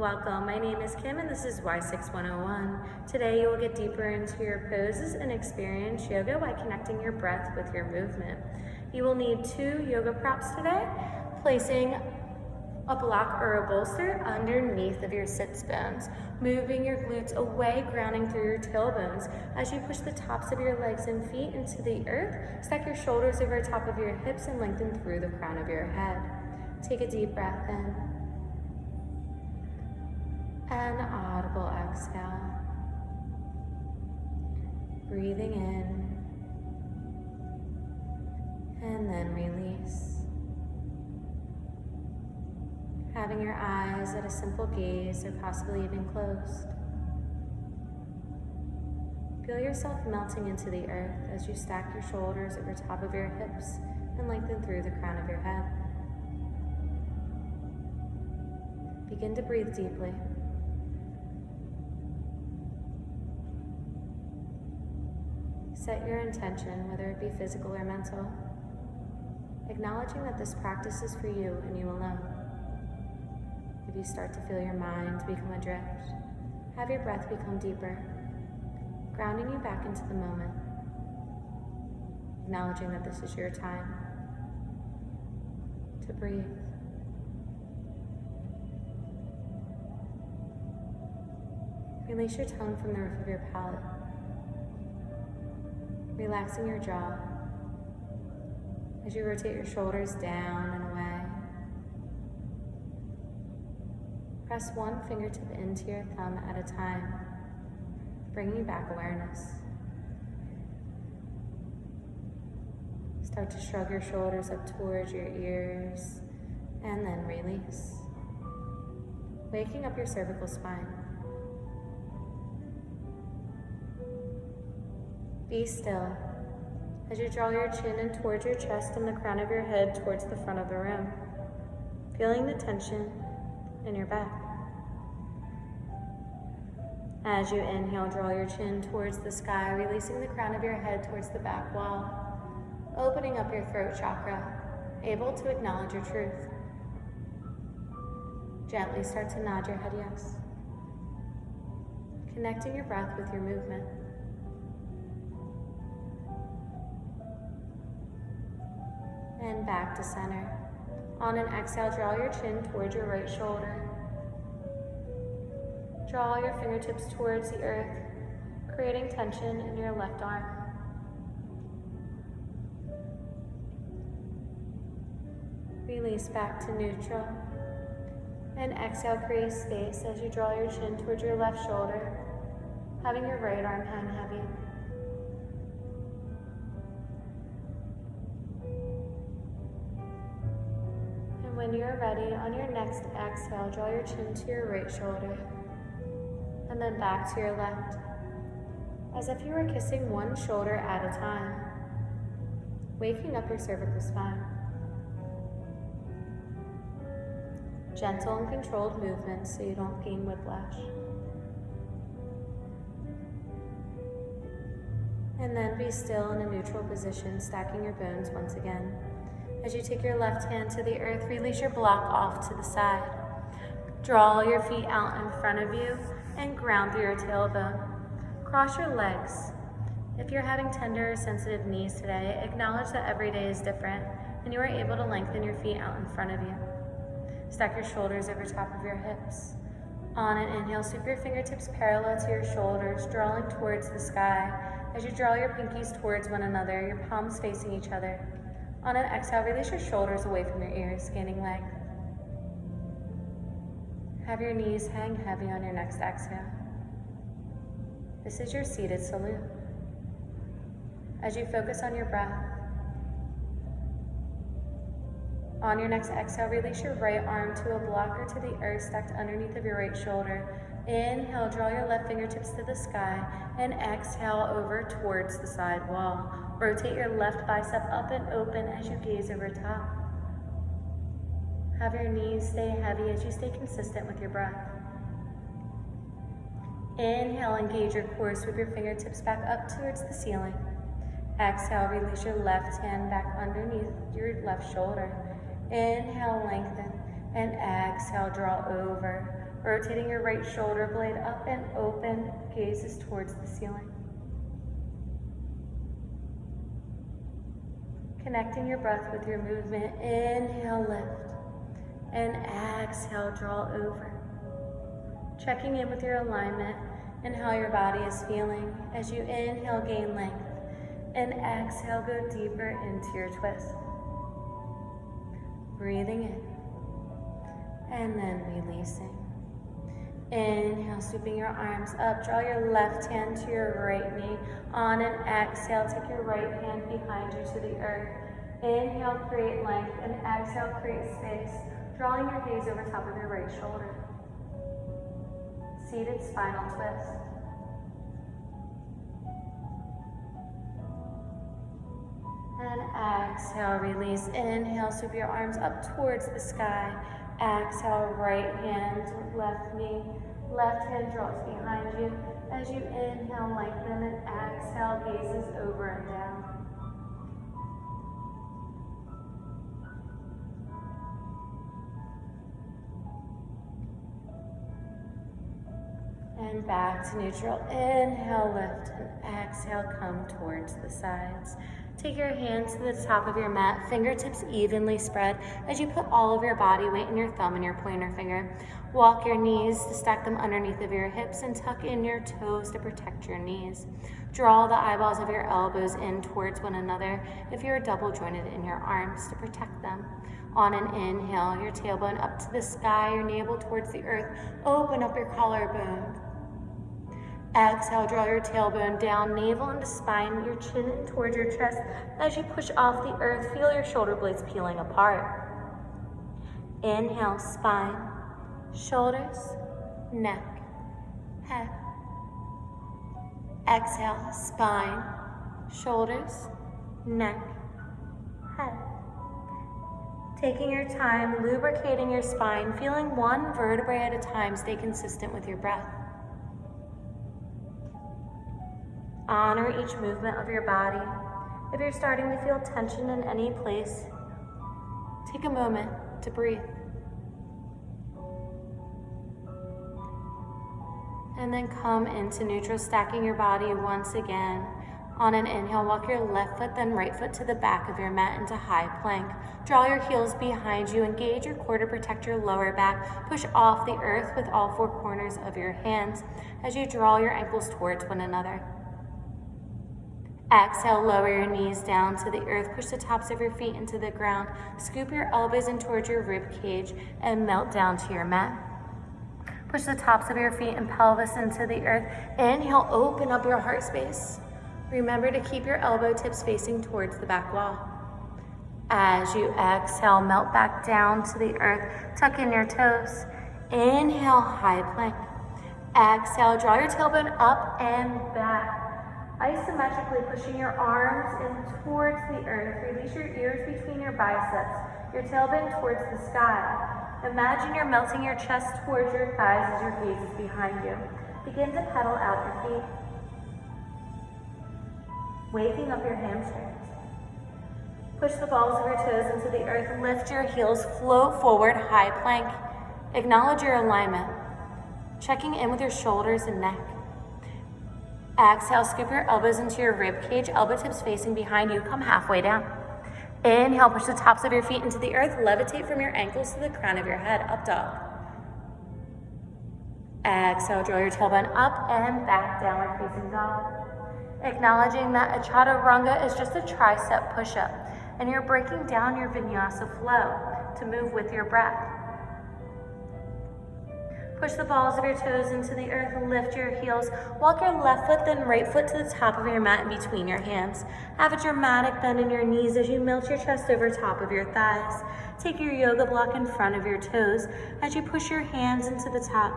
Welcome, my name is Kim and this is Y6101. Today you will get deeper into your poses and experience yoga by connecting your breath with your movement. You will need 2 yoga props today, placing a block or a bolster underneath of your sits bones, moving your glutes away, grounding through your tailbones. As you push the tops of your legs and feet into the earth, stack your shoulders over top of your hips and lengthen through the crown of your head. Take a deep breath in. An audible exhale. Breathing in and then release. Having your eyes at a simple gaze or possibly even closed. Feel yourself melting into the earth as you stack your shoulders over top of your hips and lengthen through the crown of your head. Begin to breathe deeply. Set your intention, whether it be physical or mental, acknowledging that this practice is for you and you alone. If you start to feel your mind become adrift, have your breath become deeper, grounding you back into the moment, acknowledging that this is your time to breathe. Release your tongue from the roof of your palate, relaxing your jaw as you rotate your shoulders down and away. Press one fingertip into your thumb at a time, bringing back awareness. Start to shrug your shoulders up towards your ears and then release, waking up your cervical spine. Be still as you draw your chin in towards your chest and the crown of your head towards the front of the room, feeling the tension in your back. As you inhale, draw your chin towards the sky, releasing the crown of your head towards the back wall, opening up your throat chakra, able to acknowledge your truth. Gently start to nod your head yes, connecting your breath with your movement. And back to center. On an exhale, draw your chin towards your right shoulder. Draw your fingertips towards the earth, creating tension in your left arm. Release back to neutral. And exhale, create space as you draw your chin towards your left shoulder, having your right arm hang heavy. When you're ready, on your next exhale, draw your chin to your right shoulder and then back to your left, as if you were kissing one shoulder at a time, waking up your cervical spine. Gentle and controlled movements so you don't gain whiplash. And then be still in a neutral position, stacking your bones once again. As you take your left hand to the earth, release your block off to the side. Draw your feet out in front of you and ground through your tailbone. Cross your legs. If you're having tender or sensitive knees today, acknowledge that every day is different and you are able to lengthen your feet out in front of you. Stack your shoulders over top of your hips. On an inhale, sweep your fingertips parallel to your shoulders, drawing towards the sky. As you draw your pinkies towards one another, your palms facing each other. On an exhale, release your shoulders away from your ears, gaining length. Have your knees hang heavy on your next exhale. This is your seated salute. As you focus on your breath, on your next exhale, release your right arm to a block or to the earth stacked underneath of your right shoulder. Inhale, draw your left fingertips to the sky, and exhale over towards the side wall. Rotate your left bicep up and open as you gaze over top. Have your knees stay heavy as you stay consistent with your breath. Inhale, engage your core, sweep your fingertips back up towards the ceiling. Exhale, release your left hand back underneath your left shoulder. Inhale, lengthen. And exhale, draw over, rotating your right shoulder blade up and open, gazes towards the ceiling. Connecting your breath with your movement, inhale, lift, and exhale, draw over. Checking in with your alignment and how your body is feeling. As you inhale, gain length, and exhale, go deeper into your twist. Breathing in, and then releasing. Inhale, sweeping your arms up, draw your left hand to your right knee. On an exhale, take your right hand behind you to the earth. Inhale, create length, and exhale, create space, drawing your gaze over top of your right shoulder. Seated spinal twist. And exhale, release. Inhale, sweep your arms up towards the sky. Exhale, right hand, left knee. Left hand drops behind you. As you inhale, lengthen, and exhale, gazes over and down. And back to neutral. Inhale, lift, and exhale, come towards the sides. Take your hands to the top of your mat, fingertips evenly spread as you put all of your body weight in your thumb and your pointer finger. Walk your knees to stack them underneath of your hips and tuck in your toes to protect your knees. Draw the eyeballs of your elbows in towards one another if you're double jointed in your arms to protect them. On an inhale, your tailbone up to the sky, your navel towards the earth. Open up your collarbone. Exhale, draw your tailbone down, navel into spine, your chin in towards your chest. As you push off the earth, feel your shoulder blades peeling apart. Inhale, spine, shoulders, neck, head. Exhale, spine, shoulders, neck, head. Taking your time, lubricating your spine, feeling one vertebrae at a time, stay consistent with your breath. Honor each movement of your body. If you're starting to feel tension in any place, take a moment to breathe. And then come into neutral, stacking your body once again. On an inhale, walk your left foot, then right foot to the back of your mat into high plank. Draw your heels behind you, engage your core to protect your lower back. Push off the earth with all four corners of your hands as you draw your ankles towards one another. Exhale, lower your knees down to the earth. Push the tops of your feet into the ground. Scoop your elbows in towards your rib cage and melt down to your mat. Push the tops of your feet and pelvis into the earth. Inhale, open up your heart space. Remember to keep your elbow tips facing towards the back wall. As you exhale, melt back down to the earth. Tuck in your toes. Inhale, high plank. Exhale, draw your tailbone up and back. Isometrically pushing your arms in towards the earth. Release your ears between your biceps, your tailbone towards the sky. Imagine you're melting your chest towards your thighs as your gaze is behind you. Begin to pedal out your feet, waking up your hamstrings. Push the balls of your toes into the earth. Lift your heels, float forward, high plank. Acknowledge your alignment, checking in with your shoulders and neck. Exhale, scoop your elbows into your rib cage, elbow tips facing behind you. Come halfway down. Inhale, push the tops of your feet into the earth. Levitate from your ankles to the crown of your head, up dog. Exhale, draw your tailbone up and back, downward facing dog. Acknowledging that a chaturanga is just a tricep push-up, and you're breaking down your vinyasa flow to move with your breath. Push the balls of your toes into the earth and lift your heels. Walk your left foot, then right foot to the top of your mat and between your hands. Have a dramatic bend in your knees as you melt your chest over top of your thighs. Take your yoga block in front of your toes as you push your hands into the top.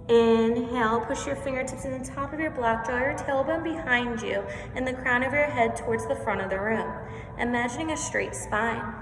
Inhale, push your fingertips in the top of your block. Draw your tailbone behind you and the crown of your head towards the front of the room, imagining a straight spine.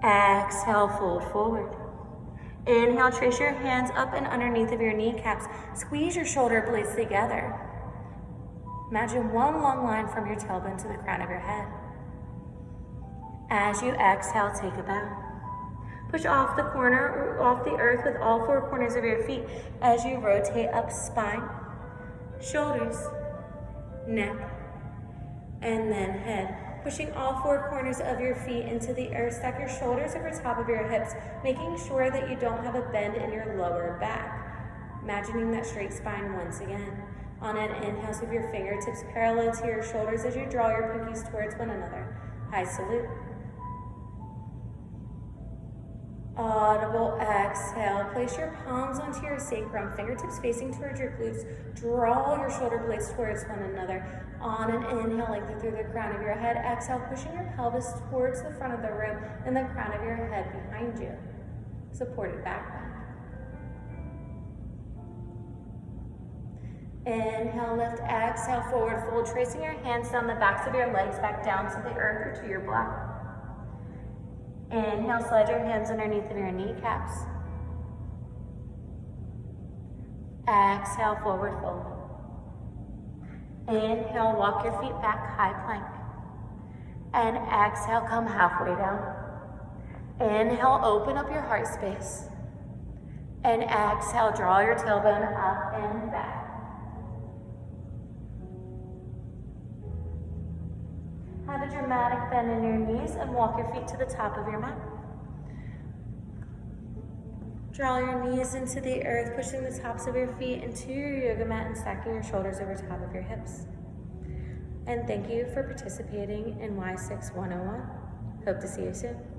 Exhale, fold forward. Inhale, trace your hands up and underneath of your kneecaps. Squeeze your shoulder blades together. Imagine one long line from your tailbone to the crown of your head. As you exhale, take a bow. Push off the corner, or off the earth with all four corners of your feet as you rotate up spine, shoulders, neck, and then head. Pushing all four corners of your feet into the earth, stack your shoulders over top of your hips, making sure that you don't have a bend in your lower back. Imagining that straight spine once again. On an inhale, sweep your fingertips parallel to your shoulders as you draw your pinkies towards one another. High salute. Audible exhale. Place your palms onto your sacrum, fingertips facing towards your glutes. Draw your shoulder blades towards one another. On an inhale, lengthen through the crown of your head. Exhale, pushing your pelvis towards the front of the room and the crown of your head behind you. Supported back bend. Inhale, lift. Exhale, forward fold. Tracing your hands down the backs of your legs back down to the earth or to your block. Inhale, slide your hands underneath your kneecaps. Exhale, forward fold. Inhale, walk your feet back, high plank. And exhale, come halfway down. Inhale, open up your heart space. And exhale, draw your tailbone up and back. Have a dramatic bend in your knees and walk your feet to the top of your mat. Draw your knees into the earth, pushing the tops of your feet into your yoga mat and stacking your shoulders over top of your hips. And thank you for participating in Y6 101. Hope to see you soon.